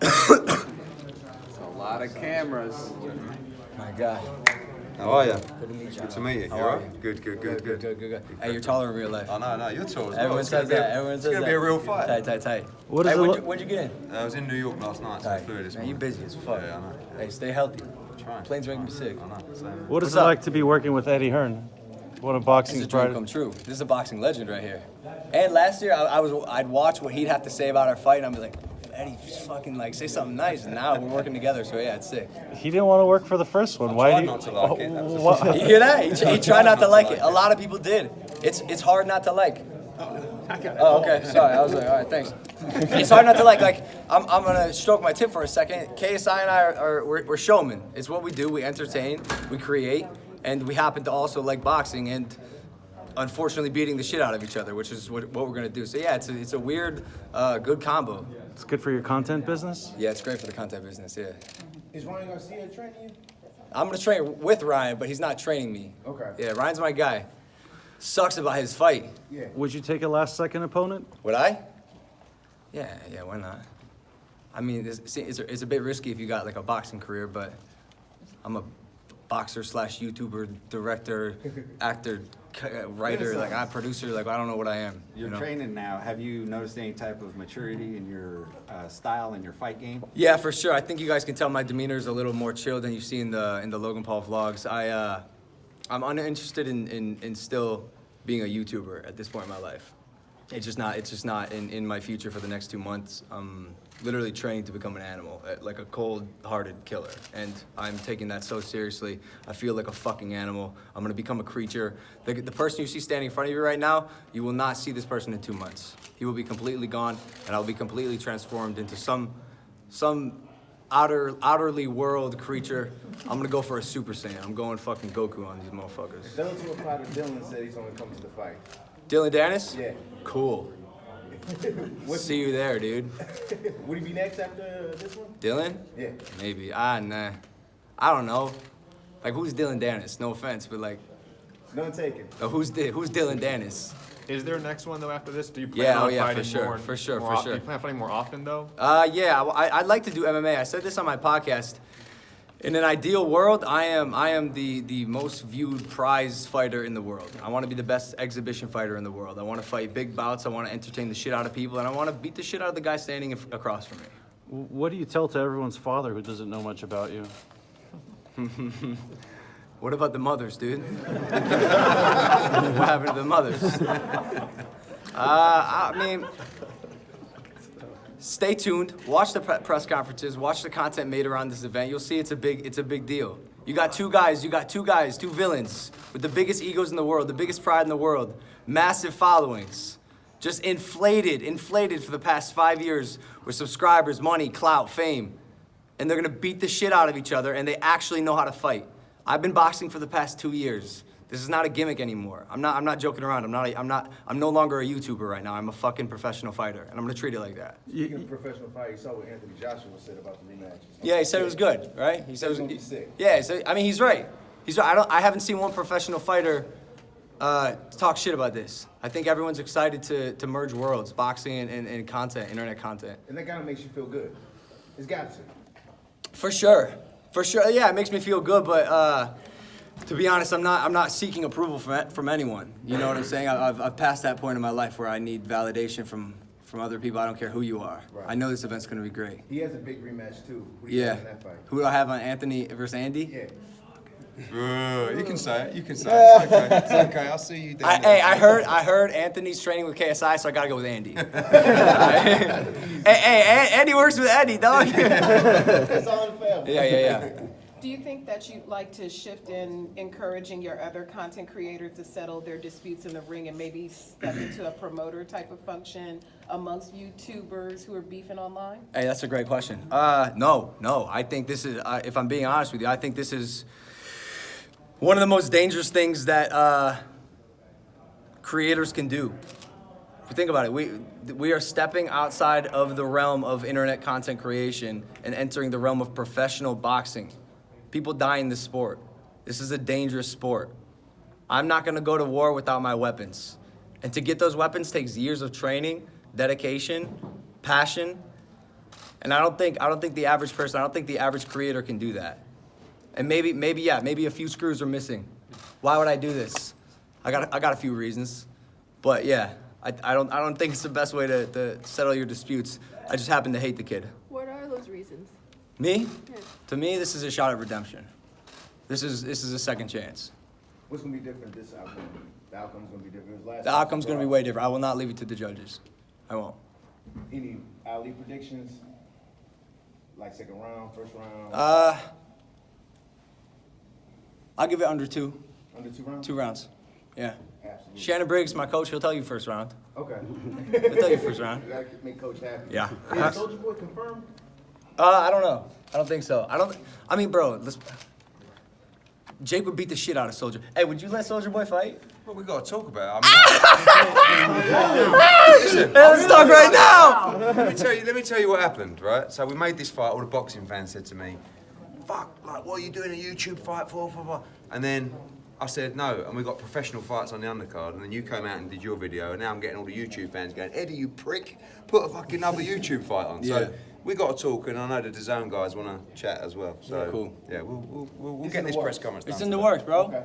A lot of cameras. My God. How are you? Good to meet you. Good to meet you. How You are alright? you? Good. Hey, you're taller in real life. Oh, no, you're tall as well. Everyone says that. It's going to be a real fight. Tight. What is hey, it? when'd you get in? I was in New York last night, so I flew this Man, morning. you busy as fuck. Yeah, I know. Hey, stay healthy. I'm trying. Planes make me sick. I know. Same. What is What's it up? like to be working with Eddie Hearn? One of This boxing's is a dream brightest. come true. This is a boxing legend right here. And last year, I'd watch what he'd have to say about our fight, and I'd be like, Eddie, just fucking like say something nice. And now we're working together, so yeah, it's sick. He didn't want to work for the first one. Why tried do you? not to like it. That was the Wha- You hear that? He tried not to like it. A lot of people did. It's hard not to like. Oh, okay. Sorry. I was like, all right, thanks. It's hard not to like. Like, I'm gonna stroke my tip for a second. KSI and I we're showmen. It's what we do. We entertain, we create, and we happen to also like boxing and unfortunately beating the shit out of each other, which is what we're gonna do. So yeah, it's a weird, good combo. It's good for your content business. Yeah, it's great for the content business. Yeah. Is Ryan Garcia training you? I'm gonna train with Ryan, but he's not training me. Okay. Yeah, Ryan's my guy. Sucks about his fight. Yeah. Would you take a last second opponent? Would I? Yeah, why not? I mean, it's a bit risky if you got like a boxing career, but I'm a boxer / YouTuber, director, actor, writer, like I'm a producer, like I don't know what I am. You're you know? training now. Have you noticed any type of maturity in your style and your fight game? Yeah, for sure. I think you guys can tell my demeanor is a little more chill than you see in the Logan Paul vlogs. I'm uninterested in still being a YouTuber at this point in my life. It's just not in my future for the next 2 months. I'm literally training to become an animal, like a cold-hearted killer. And I'm taking that so seriously. I feel like a fucking animal. I'm gonna become a creature. The person you see standing in front of you right now, you will not see this person in 2 months. He will be completely gone, and I'll be completely transformed into some outerly world creature. I'm gonna go for a Super Saiyan. I'm going fucking Goku on these motherfuckers. Bellator fighter Dylan said he's gonna come to the fight. Dylan Dennis? Yeah. Cool. See you there, dude. Would he be next after this one? Dylan? Yeah. Maybe. Nah. I don't know. Like, who's Dylan Dennis? No offense, but like, None taken. who's Dylan Dennis? Is there a next one though after this? Do you plan Yeah, on for fighting sure, more? for sure. Do you plan on fighting more often though? Yeah, I'd like to do MMA. I said this on my podcast. In an ideal world, I am the most viewed prize fighter in the world. I want to be the best exhibition fighter in the world. I want to fight big bouts. I want to entertain the shit out of people, and I want to beat the shit out of the guy standing across from me. What do you tell to everyone's father who doesn't know much about you? What about the mothers, dude? What happened to the mothers? I mean, stay tuned. Watch the press conferences. Watch the content made around this event. You'll see it's a big deal. You got two guys, two villains with the biggest egos in the world, the biggest pride in the world, massive followings, just inflated for the past 5 years with subscribers, money, clout, fame, and they're gonna beat the shit out of each other, and they actually know how to fight. I've been boxing for the past 2 years. This is not a gimmick anymore. I'm not joking around. I'm no longer a YouTuber right now. I'm a fucking professional fighter, and I'm gonna treat it like that. Speaking of professional fight, you saw what Anthony Joshua said about the rematch. Yeah, he said it was good, right? He said it was gonna be sick. Yeah, I mean, he's right. He's right. I haven't seen one professional fighter talk shit about this. I think everyone's excited to merge worlds, boxing and content, internet content. And that kind of makes you feel good. It's got to. For sure. Yeah, it makes me feel good, but to be honest, I'm not seeking approval from anyone. You know what I'm saying? I've passed that point in my life where I need validation from other people. I don't care who you are. Right. I know this event's gonna be great. He has a big rematch too. Who do you Yeah. have in that fight? Who do I have on Anthony versus Andy? Yeah. You can say it. It's okay. It's okay. I'll see you down there. Hey, I heard Anthony's training with KSI, so I gotta go with Andy. Hey, Andy works with Eddie, dog. It's all in the family. Yeah. Do you think that you'd like to shift in encouraging your other content creators to settle their disputes in the ring and maybe step into a promoter type of function amongst YouTubers who are beefing online? Hey, that's a great question. No. I think this is, if I'm being honest with you, I think this is one of the most dangerous things that creators can do. If you think about it, we are stepping outside of the realm of internet content creation and entering the realm of professional boxing. People die in this sport. This is a dangerous sport. I'm not gonna go to war without my weapons. And to get those weapons takes years of training, dedication, passion, And I don't think the average person, I don't think the average creator can do that. And maybe a few screws are missing. Why would I do this? I got a few reasons, but yeah, I don't think it's the best way to settle your disputes. I just happen to hate the kid. What are those reasons? Me? Yeah. To me, this is a shot at redemption. This is a second chance. What's gonna be different this outcome? The outcome's gonna be different. The outcome's gonna be way different. I will not leave it to the judges. I won't. Any Ali predictions? Like second round, first round? I'll give it under 2. Under 2 rounds? 2 rounds. Yeah. Absolutely. Shannon Briggs, my coach, he'll tell you first round. Okay. He'll tell you first round. You gotta make Coach happy. Yeah. Is Soldier Boy confirmed? I don't know. I don't think so. I mean, bro, Jake would beat the shit out of Soldier. Hey, would you let Soldier Boy fight? Well, we got to talk about it. I mean, listen, Hey, let's talk right now. let me tell you what happened, right? So we made this fight. All the boxing fans said to me, "Fuck, like, what are you doing a YouTube fight for?" And then I said no, and we got professional fights on the undercard. And then you came out and did your video, and now I'm getting all the YouTube fans going, "Eddie, you prick, put a fucking other YouTube fight on." Yeah. So we got to talk, and I know the DAZN guys want to chat as well. So Yeah, cool. Yeah, we'll It's get in this the press works. conference done. It's in the works, bro. Okay.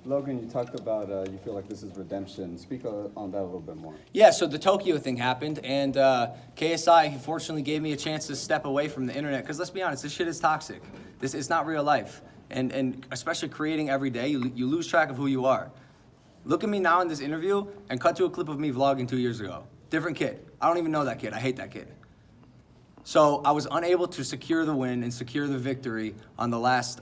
Logan, you talked about you feel like this is redemption. Speak on that a little bit more. Yeah, so the Tokyo thing happened, and KSI unfortunately gave me a chance to step away from the internet. Because let's be honest, this shit is toxic. This is not real life, and especially creating every day, you lose track of who you are. Look at me now in this interview, and cut to a clip of me vlogging 2 years ago. Different kid. I don't even know that kid. I hate that kid. So I was unable to secure the win and secure the victory on the last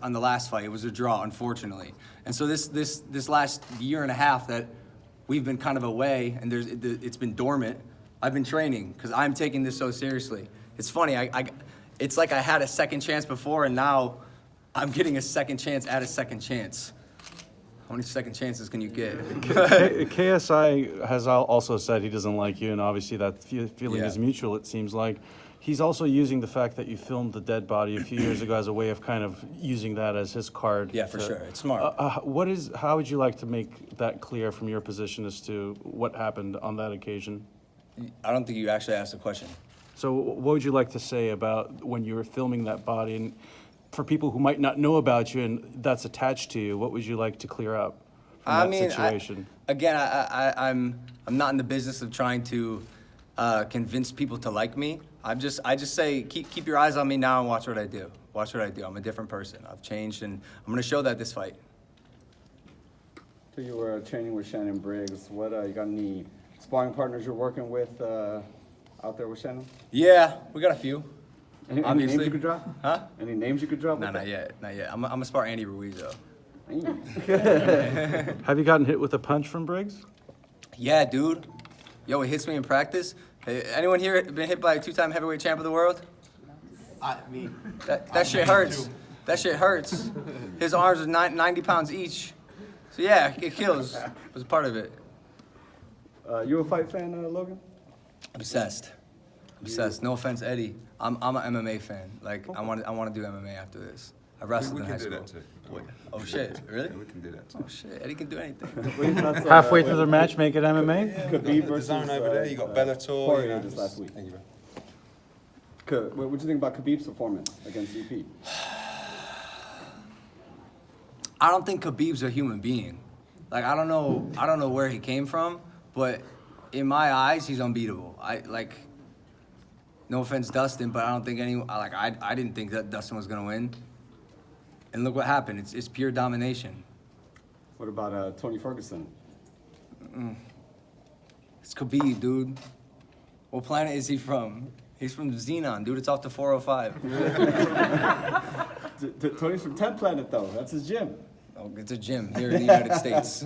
fight. It was a draw, unfortunately. And so this last year and a half that we've been kind of away and it's been dormant. I've been training because I'm taking this so seriously. It's funny. It's like I had a second chance before, and now I'm getting a second chance at a second chance. How many second chances can you get? KSI has also said he doesn't like you, and obviously that feeling Yeah. is mutual, it seems like. He's also using the fact that you filmed the dead body a few years ago as a way of kind of using that as his card. Yeah, for sure. It's smart. How would you like to make that clear from your position as to what happened on that occasion? I don't think you actually asked the question. So what would you like to say about when you were filming that body? And for people who might not know about you and that's attached to you, what would you like to clear up from that situation? I'm not in the business of trying to convince people to like me. I just say keep your eyes on me now and watch what I do. Watch what I do. I'm a different person. I've changed, and I'm gonna show that this fight. So you were training with Shannon Briggs. What you got any sparring partners you're working with out there with Shannon? Yeah, we got a few. Any names Obviously. you could drop? Huh? Any names you could drop? No, with not yet. I'm gonna spar Andy Ruiz though. that? Have you gotten hit with a punch from Briggs? Yeah, dude. Yo, he hits me in practice. Hey, anyone here been hit by a 2-time heavyweight champ of the world? That shit hurts. That shit hurts. His arms are 90 pounds each. So yeah, it kills. It was a part of it. You a fight fan, Logan? Obsessed. No offense, Eddie. I'm an MMA fan. Like I want to do MMA after this. I wrestled We in can high do school. that too. Wait. Oh shit, really? Yeah, we can do that too. Oh shit, Eddie can do anything. Halfway through their match, make it MMA? Khabib The versus zone over there, you got Bellator. Poirier this last week. Thank you, bro. What do you think about Khabib's performance against EP? I don't think Khabib's a human being. Like I don't know where he came from, but in my eyes, he's unbeatable. No offense, Dustin, but I don't think I didn't think that Dustin was gonna win. And look what happened. It's pure domination. What about Tony Ferguson? It's Khabib, dude. What planet is he from? He's from Xenon, dude. It's off the 405. Tony's from 10 Planet, though. That's his gym. Oh, it's a gym here in the United States.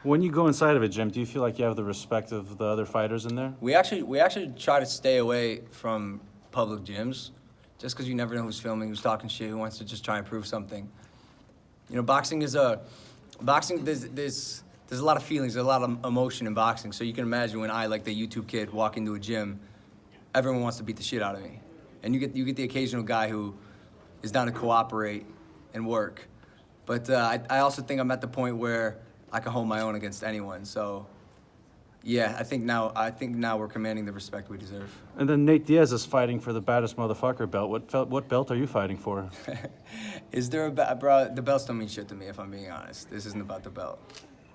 When you go inside of a gym, do you feel like you have the respect of the other fighters in there? We actually try to stay away from public gyms, just because you never know who's filming, who's talking shit, who wants to just try and prove something. You know, boxing. There's a lot of feelings, there's a lot of emotion in boxing. So you can imagine when I, like the YouTube kid, walk into a gym, everyone wants to beat the shit out of me, and you get the occasional guy who is down to cooperate and work. But I also think I'm at the point where I can hold my own against anyone. So, Yeah, I think now we're commanding the respect we deserve. And then Nate Diaz is fighting for the baddest motherfucker belt. What belt are you fighting for? Is there a bro? The belts don't mean shit to me, if I'm being honest. This isn't about the belt.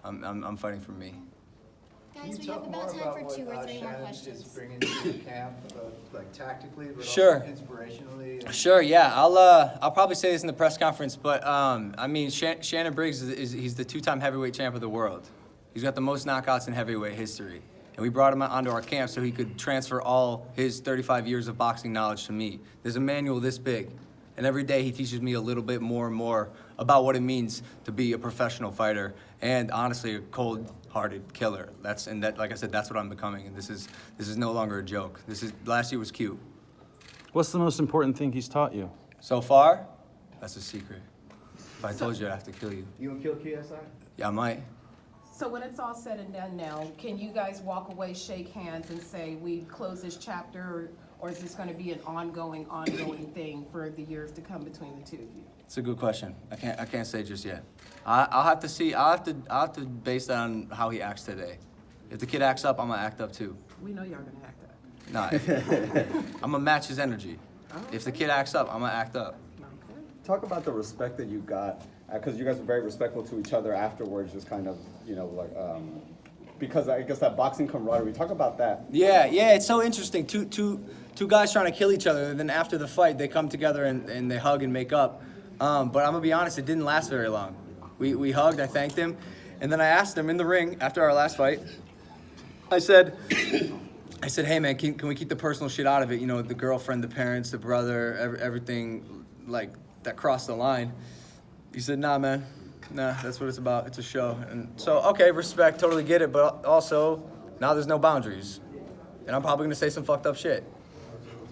I'm fighting for me. Guys, we have about time for 2 or 3 more questions. Bringing to camp, like tactically, but Sure. also inspirationally. Sure, yeah. I'll probably say this in the press conference, but I mean, Shannon Briggs he's the 2-time heavyweight champ of the world. He's got the most knockouts in heavyweight history, and we brought him onto our camp so he could transfer all his 35 years of boxing knowledge to me. There's a manual this big, and every day he teaches me a little bit more and more about what it means to be a professional fighter and honestly a cold-hearted killer. Like I said, that's what I'm becoming, and this is no longer a joke. Last year was cute. What's the most important thing he's taught you? So far, that's a secret. If I told you, I'd have to kill you. You gonna kill KSI? Yeah, I might. So when it's all said and done now, can you guys walk away, shake hands, and say, we close this chapter, or is this gonna be an ongoing thing for the years to come between the two of you? It's a good question. I can't say just yet. I'll have to see. I'll have to base that on how he acts today. If the kid acts up, I'm gonna act up too. We know y'all gonna act up. Nah, I'm gonna match his energy. If the kid acts up, I'm gonna act up. Okay. Talk about the respect that you got, because you guys were very respectful to each other afterwards, just kind of, you know, like, because I guess that boxing camaraderie. Talk about that. Yeah, it's so interesting. Two guys trying to kill each other, and then after the fight, they come together and they hug and make up. But I'm gonna be honest, it didn't last very long. We hugged, I thanked him, and then I asked him in the ring after our last fight. I said, hey man, can we keep the personal shit out of it? You know, the girlfriend, the parents, the brother, everything like that crossed the line. He said, nah, man. Nah, that's what it's about. It's a show. And so, okay, respect, totally get it, but also, now there's no boundaries. And I'm probably gonna say some fucked up shit.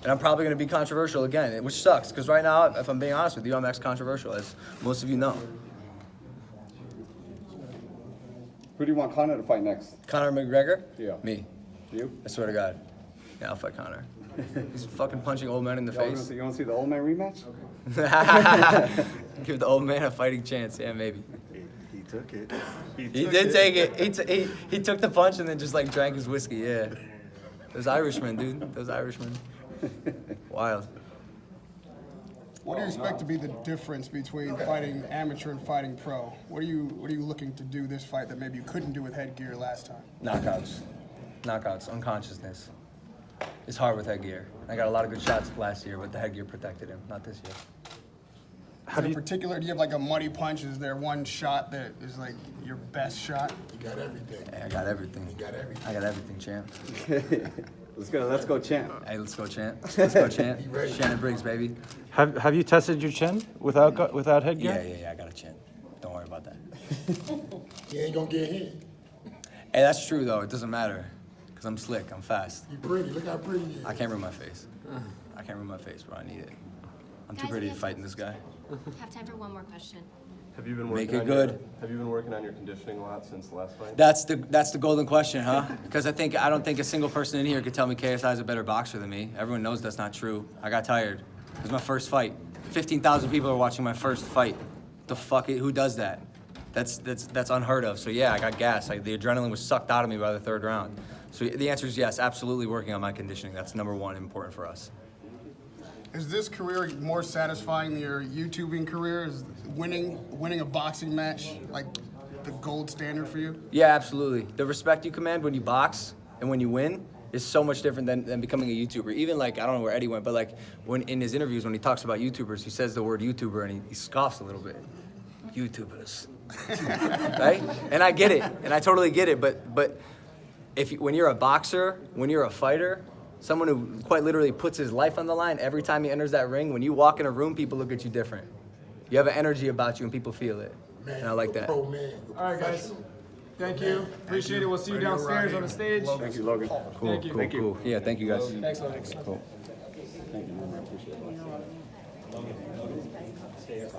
And I'm probably gonna be controversial again, which sucks, because right now, if I'm being honest with you, I'm ex-controversial, as most of you know. Who do you want Conor to fight next? Conor McGregor? Yeah. Me. You? I swear to God. Yeah, I'll fight Conor. He's fucking punching old men in the face. You want to see the old man rematch? Give the old man a fighting chance. Yeah, maybe. He took it. He did take it. He took the punch and then just like drank his whiskey. Yeah. Those Irishmen, dude. Those Irishmen. Wild. What do you expect to be the difference between fighting amateur and fighting pro? What are you looking to do this fight that maybe you couldn't do with headgear last time? Knockouts, unconsciousness. It's hard with headgear. I got a lot of good shots last year, but the headgear protected him. Not this year. Do you have like a money punch? Is there one shot that is like your best shot? You got everything. Hey, I got everything. You got everything. I got everything, champ. Let's go, champ. Hey, let's go, champ. Let's go, champ. Shannon Briggs, baby. Have you tested your chin without headgear? Yeah, I got a chin. Don't worry about that. You ain't gonna get hit. Hey, that's true though. It doesn't matter, cause I'm slick. I'm fast. You pretty. Look how pretty you is. I can't ruin my face. I can't ruin my face, bro. I need it. I'm too Guys, pretty we to have fight time. this guy. Have time for one more question. Have you been Make working it on good. Have you been working on your conditioning a lot since the last fight? That's the golden question, huh? Because I don't think a single person in here could tell me KSI is a better boxer than me. Everyone knows that's not true. I got tired. It was my first fight. 15,000 people are watching my first fight. The fuck? Who does that? That's unheard of. So yeah, I got gas. The adrenaline was sucked out of me by the third round. So the answer is yes, absolutely working on my conditioning. That's number one important for us. Is this career more satisfying than your YouTubing career? Is winning a boxing match like the gold standard for you? Yeah, absolutely. The respect you command when you box and when you win is so much different than becoming a YouTuber. Even like, I don't know where Eddie went, but like when in his interviews, when he talks about YouTubers, he says the word YouTuber and he scoffs a little bit. YouTubers. Right? And I get it, and I totally get it, but when you're a boxer, when you're a fighter, someone who quite literally puts his life on the line every time he enters that ring, when you walk in a room, people look at you different. You have an energy about you and people feel it. Man, And I like that. Pro man. All right, guys. Thank you. Appreciate it. We'll see you downstairs on the stage. Thank you, Logan. Cool. Yeah, thank you guys. Thanks, Logan. Cool. Thank you, man. I appreciate it.